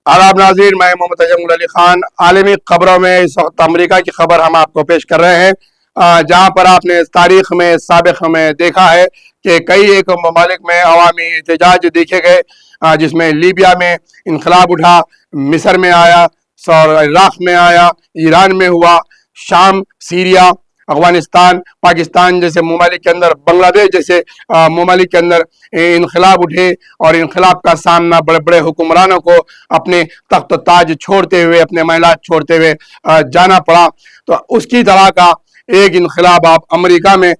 आदाब नाज़रीन, मैं मोहम्मद अजमल अली खान। आलमी खबरों में इस वक्त अमेरिका की खबर हम आपको पेश कर रहे हैं, जहां पर आपने इस तारीख में साबिक में देखा है कि कई एक ममालिक में अवामी एहतजाज देखे गए, जिसमें लीबिया में इनकलाब उठा, मिस्र में आया, और इराक में आया, ईरान में हुआ, शाम, सीरिया, अफगानिस्तान, पाकिस्तान जैसे ममालिक के अंदर, बांग्लादेश जैसे ममालिक के अंदर इनकलाब उठे और इनकलाब का सामना बड़े बड़े हुक्मरानों को अपने तख्त ताज छोड़ते हुए, अपने महलात छोड़ते हुए जाना पड़ा। तो उसकी तरह का एक इनकलाब आप अमेरिका में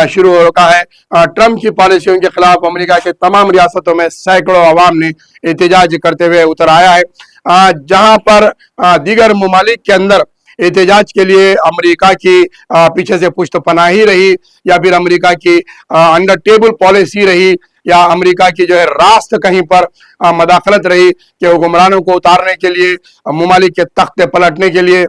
शुरू हो रखा है। ट्रंप की पॉलिसियों के खिलाफ अमेरिका के तमाम रियासतों में सैकड़ों अवाम ने एहतजाज करते हुए उतर आया है, जहां पर दीगर ममालिक के अंदर एहतजाज के लिए अमेरिका की पीछे से पुश्त पनाही रही, या फिर अमेरिका की अंडर टेबल पॉलिसी रही, या अमेरिका की जो है रास्त कहीं पर मदाखलत रही कि हुक्मरानों को उतारने के लिए, ममालिक के तख्ते पलटने के लिए।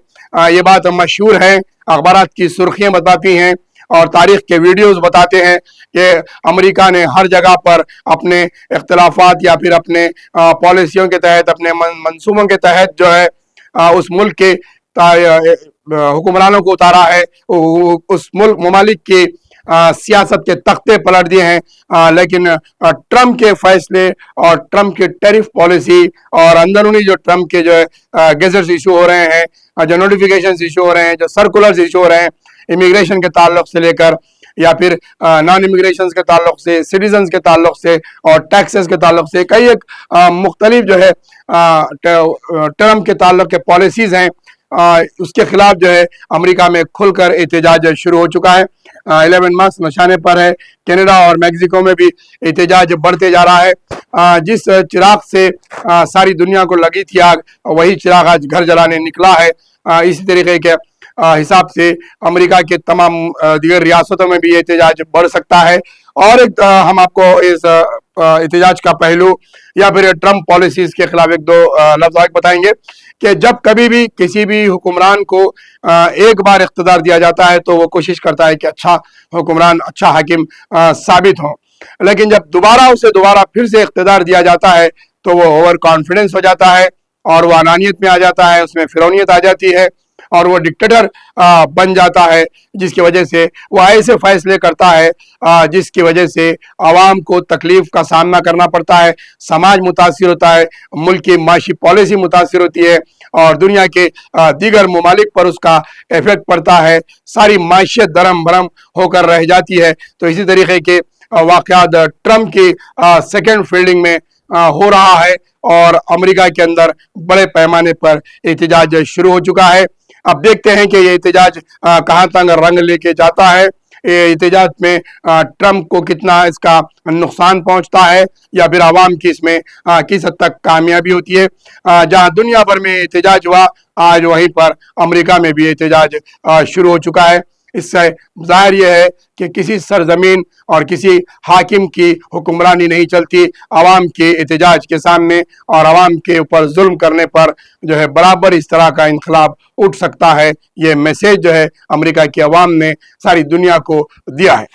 ये बात मशहूर है, अखबारात की सुर्खियां बताती हैं और तारीख के वीडियोस बताते हैं कि अमेरिका ने हर जगह पर अपने इख्तलाफात या फिर अपने पॉलिसियों के तहत, अपने मंसूबों के तहत जो है उस मुल्क के हुक्मरानों को उतारा है, उस मुल्क ममालिक की सियासत के तख्ते पलट दिए हैं। लेकिन ट्रंप के फैसले और ट्रंप की टैरिफ पॉलिसी और अंदरूनी जो ट्रंप के जो है गैजेट्स इशू हो रहे हैं, जो नोटिफिकेशन इशू हो रहे हैं, जो सर्कुलर्स इशू हो रहे हैं, इमिग्रेशन के ताल्लुक से लेकर या फिर नॉन इमिग्रेशन के ताल्लुक से, सिटीजन के ताल्लुक से और टैक्सेस के ताल्लुक से, कई एक मुख्तलिफ जो है ट्रंप के ताल्लुक के पॉलिसीज हैं, उसके खिलाफ जो है अमेरिका में खुलकर एहतजाज शुरू हो चुका है। 11 मार्च निशाने पर है। कनाडा और मेक्सिको में भी एहतजाज बढ़ते जा रहा है। जिस चिराग से सारी दुनिया को लगी थी आग, वही चिराग आज घर जलाने निकला है। इसी तरीके के हिसाब से अमेरिका के तमाम दीगर रियासतों में भी एहतजाज बढ़ सकता है। और एक हम आपको इस एहतजाज का पहलू या फिर ट्रंप पॉलिसीज के खिलाफ एक दो लफ्ज़ और बताएंगे कि जब कभी भी किसी भी हुक्मरान को एक बार इख्तिदार दिया जाता है तो वो कोशिश करता है कि अच्छा हुक्मरान, अच्छा हाकिम साबित हो, लेकिन जब दोबारा फिर से इख्तिदार दिया जाता है तो वो ओवर कॉन्फिडेंस हो जाता है और वो अनानियत में आ जाता है, उसमें फिरौनियत आ जाती है और वो डिक्टेटर बन जाता है, जिसकी वजह से वो ऐसे फैसले करता है जिसकी वजह से आवाम को तकलीफ का सामना करना पड़ता है, समाज मुतासिर होता है, मुल्क की माशी पॉलिसी मुतासिर होती है और दुनिया के दीगर ममालिक पर उसका इफेक्ट पड़ता है, सारी माशियत दरम भरम होकर रह जाती है। तो इसी तरीके के वाक़यात ट्रंप की सेकेंड फील्डिंग में हो रहा है और अमेरिका के अंदर बड़े पैमाने पर एहतजाज शुरू हो चुका है। अब देखते हैं कि ये एहतजाज कहाँ तक रंग लेके जाता है, ये एहतजाज में ट्रंप को कितना इसका नुकसान पहुंचता है या फिर आवाम की इसमें किस हद तक कामयाबी होती है। जहां दुनिया भर में एहतजाज हुआ, आज वहीं पर अमेरिका में भी एहतजाज शुरू हो चुका है। इससे जाहिर यह है कि किसी सरजमीन और किसी हाकिम की हुक्मरानी नहीं चलती, आवाम के एहतजाज के सामने और आवाम के ऊपर जुल्म करने पर जो है बराबर इस तरह का इनकलाब उठ सकता है। ये मैसेज जो है अमेरिका की आवाम ने सारी दुनिया को दिया है।